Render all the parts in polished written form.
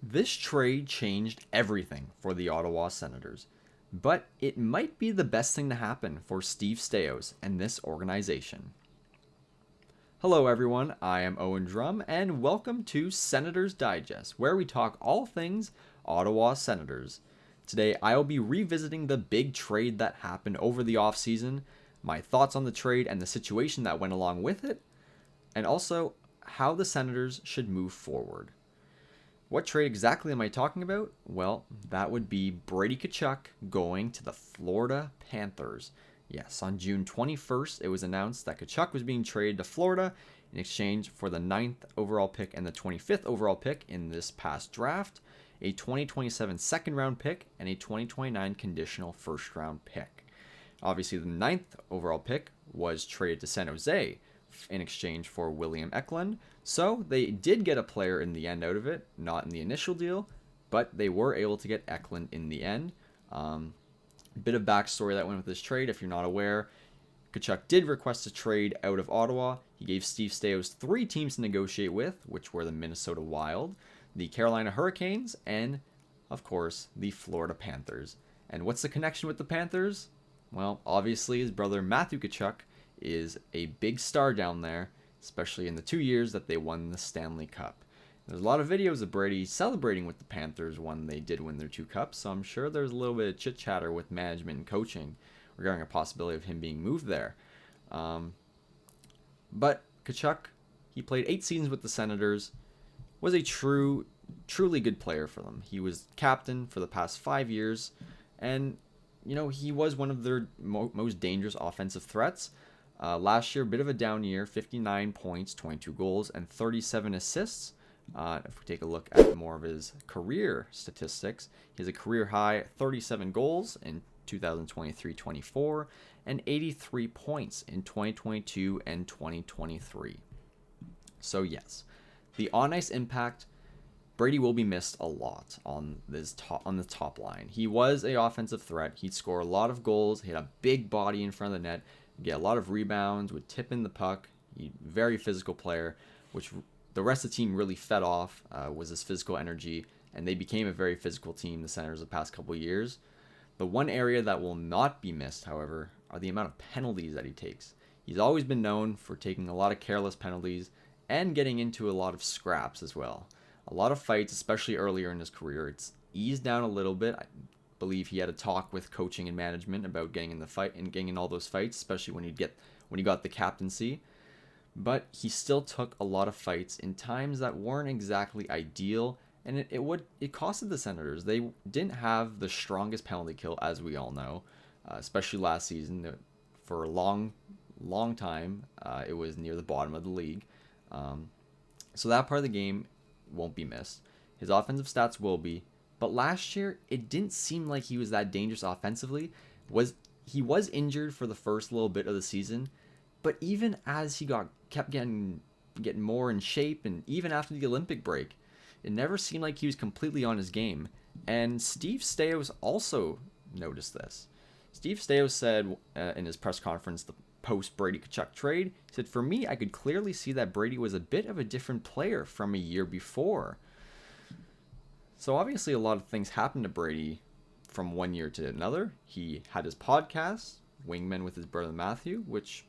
This trade changed everything for the Ottawa Senators, but it might be the best thing to happen for Steve Staios and this organization. Hello everyone, I am Eoghan Drumm, and welcome to Senators Digest, where we talk all things Ottawa Senators. Today I'll be revisiting the big trade that happened over the offseason, my thoughts on the trade and the situation that went along with it, and also how the Senators should move forward. What trade exactly am I talking about? Well, that would be Brady Tkachuk going to the Florida Panthers. Yes, on June 21st, it was announced that Tkachuk was being traded to Florida in exchange for the 9th overall pick and the 25th overall pick in this past draft, a 2027 second round pick, and a 2029 conditional first round pick. Obviously, the 9th overall pick was traded to San Jose in exchange for William Eklund. So they did get a player in the end out of it, not in the initial deal, but they were able to get Eklund in the end. Bit of backstory that went with this trade, if you're not aware. Tkachuk did request a trade out of Ottawa. He gave Steve Staios 3 teams to negotiate with, which were the Minnesota Wild, the Carolina Hurricanes, and, of course, the Florida Panthers. And what's the connection with the Panthers? Well, obviously his brother Matthew Tkachuk is a big star down there, especially in the 2 years that they won the Stanley Cup. There's a lot of videos of Brady celebrating with the Panthers when they did win their 2 cups, so I'm sure there's a little bit of chit-chatter with management and coaching regarding a possibility of him being moved there. But Tkachuk, he played 8 seasons with the Senators, was a truly good player for them. He was captain for the past 5 years, and he was one of their most dangerous offensive threats. Last year, a bit of a down year, 59 points, 22 goals, and 37 assists. If we take a look at more of his career statistics, he has a career high 37 goals in 2023-24 and 83 points in 2022 and 2023. So yes, the on-ice impact, Brady will be missed a lot on the top line. He was an offensive threat. He'd score a lot of goals. He had a big body in front of the net, get a lot of rebounds, would tip in the puck. Very physical player, which the rest of the team really fed off, was his physical energy, and they became a very physical team, the Senators, the past couple of years. The one area that will not be missed, however, are the amount of penalties that he takes. He's always been known for taking a lot of careless penalties and getting into a lot of scraps as well. A lot of fights, especially earlier in his career. It's eased down a little bit. I believe he had a talk with coaching and management about getting in the fight and getting in all those fights, especially when he got the captaincy. But he still took a lot of fights in times that weren't exactly ideal, and it costed the Senators. They didn't have the strongest penalty kill, as we all know, especially last season. For a long time, it was near the bottom of the league. So that part of the game won't be missed. His offensive stats will be, but last year it didn't seem like he was that dangerous offensively. He was injured for the first little bit of the season, but even as he kept getting more in shape, and even after the Olympic break, it never seemed like he was completely on his game. And Steve Staios also noticed this. Steve Staios said in his press conference, the post Brady Tkachuk trade, he said, "For me, I could clearly see that Brady was a bit of a different player from a year before." So obviously a lot of things happened to Brady from one year to another. He had his podcast, Wingman with his brother Matthew, which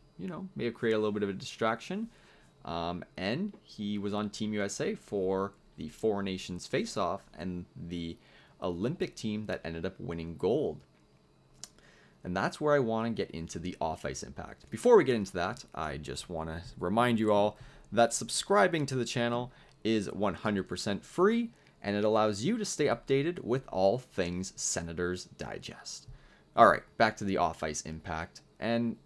may have created a little bit of a distraction. And he was on Team USA for the Four Nations face-off and the Olympic team that ended up winning gold. And that's where I want to get into the off-ice impact. Before we get into that, I just want to remind you all that subscribing to the channel is 100% free, and it allows you to stay updated with all things Senators Digest. All right, back to the off-ice impact. And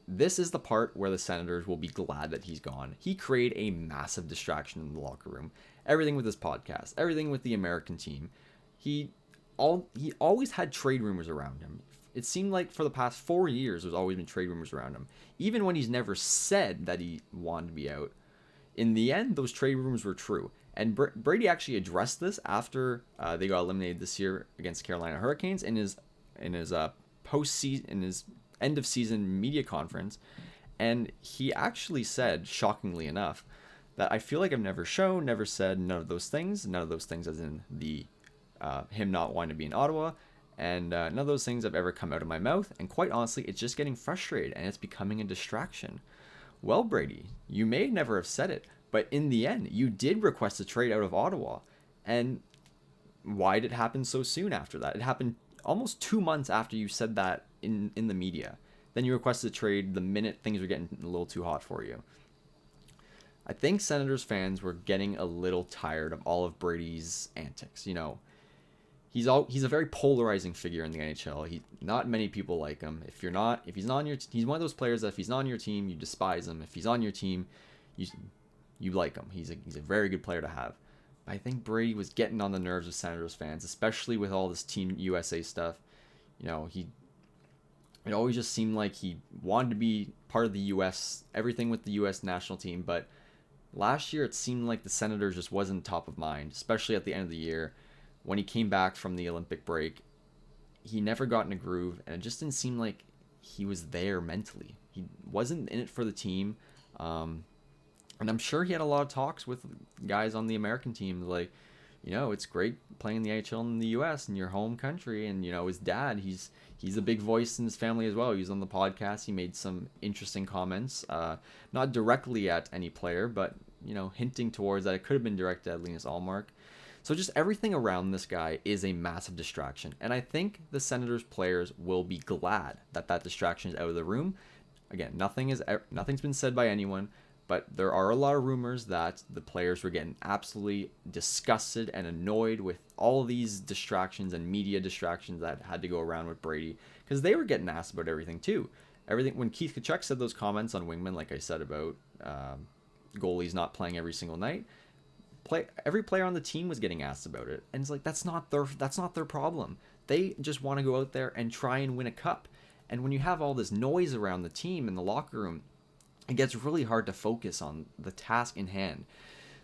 this is the part where the Senators will be glad that he's gone. He created a massive distraction in the locker room. Everything with his podcast, everything with the American team. He always had trade rumors around him. It seemed like for the past 4 years, there's always been trade rumors around him. Even when he's never said that he wanted to be out, in the end, those trade rumors were true. And Brady actually addressed this after they got eliminated this year against Carolina Hurricanes in his postseason, in his end of season media conference, and he actually said, shockingly enough, that I feel like I've never shown, never said, none of those things. None of those things as in the him not wanting to be in Ottawa. And none of those things have ever come out of my mouth. And quite honestly, it's just getting frustrated and it's becoming a distraction. Well, Brady, you may never have said it, but in the end, you did request a trade out of Ottawa. And why did it happen so soon after that? It happened almost 2 months after you said that in the media. Then you requested a trade the minute things were getting a little too hot for you. I think Senators fans were getting a little tired of all of Brady's antics. You know, he's a very polarizing figure in the NHL. Not many people like him. He's not on your, he's one of those players that if he's not on your team, you despise him. If he's on your team, you like him. He's a very good player to have. I think Brady was getting on the nerves of Senators fans, especially with all this Team USA stuff. You know, it always just seemed like he wanted to be part of the U.S., everything with the U.S. national team. But last year, it seemed like the Senators just wasn't top of mind, especially at the end of the year. When he came back from the Olympic break, he never got in a groove, and it just didn't seem like he was there mentally. He wasn't in it for the team. And I'm sure he had a lot of talks with guys on the American team, like, you know, it's great playing in the AHL in the U.S. in your home country. And, you know, his dad, he's a big voice in his family as well. He was on the podcast. He made some interesting comments, not directly at any player, but, you know, hinting towards that it could have been directed at Linus Ullmark. So just everything around this guy is a massive distraction. And I think the Senators players will be glad that that distraction is out of the room. Again, nothing's been said by anyone. But there are a lot of rumors that the players were getting absolutely disgusted and annoyed with all these distractions and media distractions that had to go around with Brady, because they were getting asked about everything too. Everything when Keith Tkachuk said those comments on Wingman, like I said about goalies not playing every single night, every player on the team was getting asked about it, and it's like that's not their problem. They just want to go out there and try and win a cup. And when you have all this noise around the team in the locker room, it gets really hard to focus on the task in hand.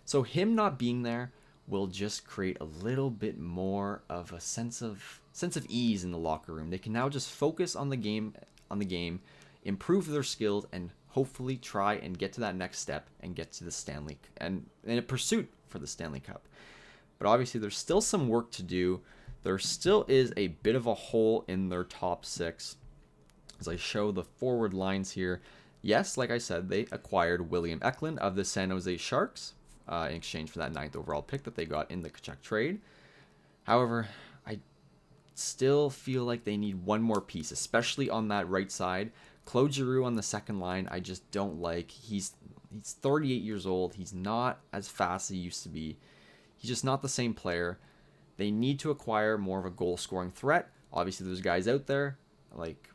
So him not being there will just create a little bit more of a sense of ease in the locker room. They can now just focus on the game, improve their skills, and hopefully try and get to that next step and get to the Stanley and in a pursuit for the Stanley Cup. But obviously there's still some work to do. There still is a bit of a hole in their top six. As I show the forward lines here, yes, like I said, they acquired William Eklund of the San Jose Sharks in exchange for that 9th overall pick that they got in the Tkachuk trade. However, I still feel like they need one more piece, especially on that right side. Claude Giroux on the second line, I just don't like. He's 38 years old. He's not as fast as he used to be. He's just not the same player. They need to acquire more of a goal-scoring threat. Obviously, there's guys out there, like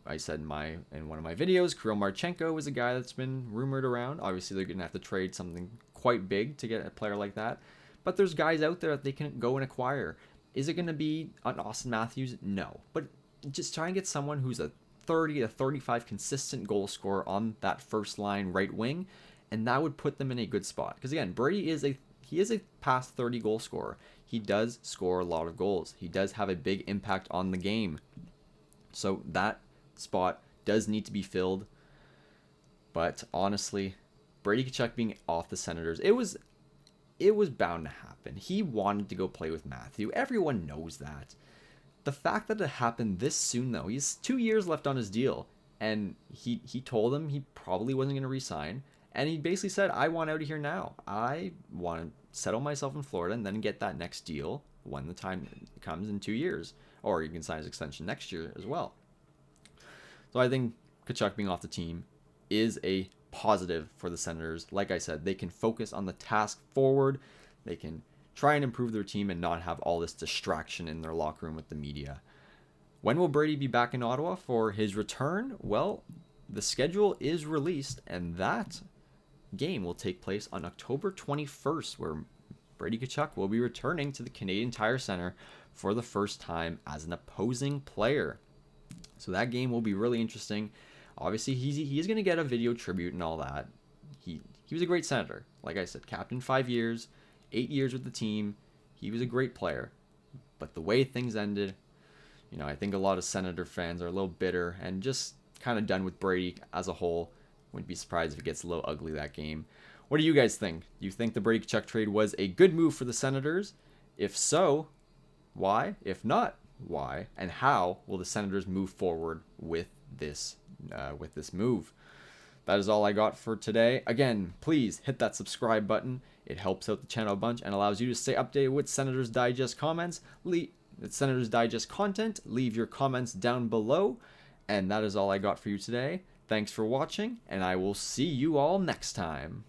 I said in one of my videos, Kirill Marchenko is a guy that's been rumored around. Obviously, they're going to have to trade something quite big to get a player like that. But there's guys out there that they can go and acquire. Is it going to be an Austin Matthews? No. But just try and get someone who's a 30 to 35 consistent goal scorer on that first line right wing, and that would put them in a good spot. Because again, Brady is a past 30 goal scorer. He does score a lot of goals. He does have a big impact on the game. So that spot does need to be filled. But honestly, Brady Tkachuk being off the Senators, it was bound to happen. He wanted to go play with Matthew. Everyone knows that. The fact that it happened this soon, though, he's 2 years left on his deal, and he told him he probably wasn't going to resign, and he basically said, I want out of here now. I want to settle myself in Florida and then get that next deal when the time comes in 2 years. Or you can sign his extension next year as well. So I think Tkachuk being off the team is a positive for the Senators. Like I said, they can focus on the task forward. They can try and improve their team and not have all this distraction in their locker room with the media. When will Brady be back in Ottawa for his return? Well, the schedule is released, and that game will take place on October 21st, where Brady Tkachuk will be returning to the Canadian Tire Center for the first time as an opposing player. So that game will be really interesting. Obviously, he's going to get a video tribute and all that. He was a great Senator. Like I said, captain 5 years, 8 years with the team. He was a great player. But the way things ended, I think a lot of Senator fans are a little bitter and just kind of done with Brady as a whole. Wouldn't be surprised if it gets a little ugly that game. What do you guys think? Do you think the Brady Tkachuk trade was a good move for the Senators? If so, why? If not, why? And how will the Senators move forward with this move? That is all I got for today. Again, please hit that subscribe button. It helps out the channel a bunch and allows you to stay updated with Senators Digest Senators Digest content. Leave your comments down below. And that is all I got for you today. Thanks for watching, and I will see you all next time.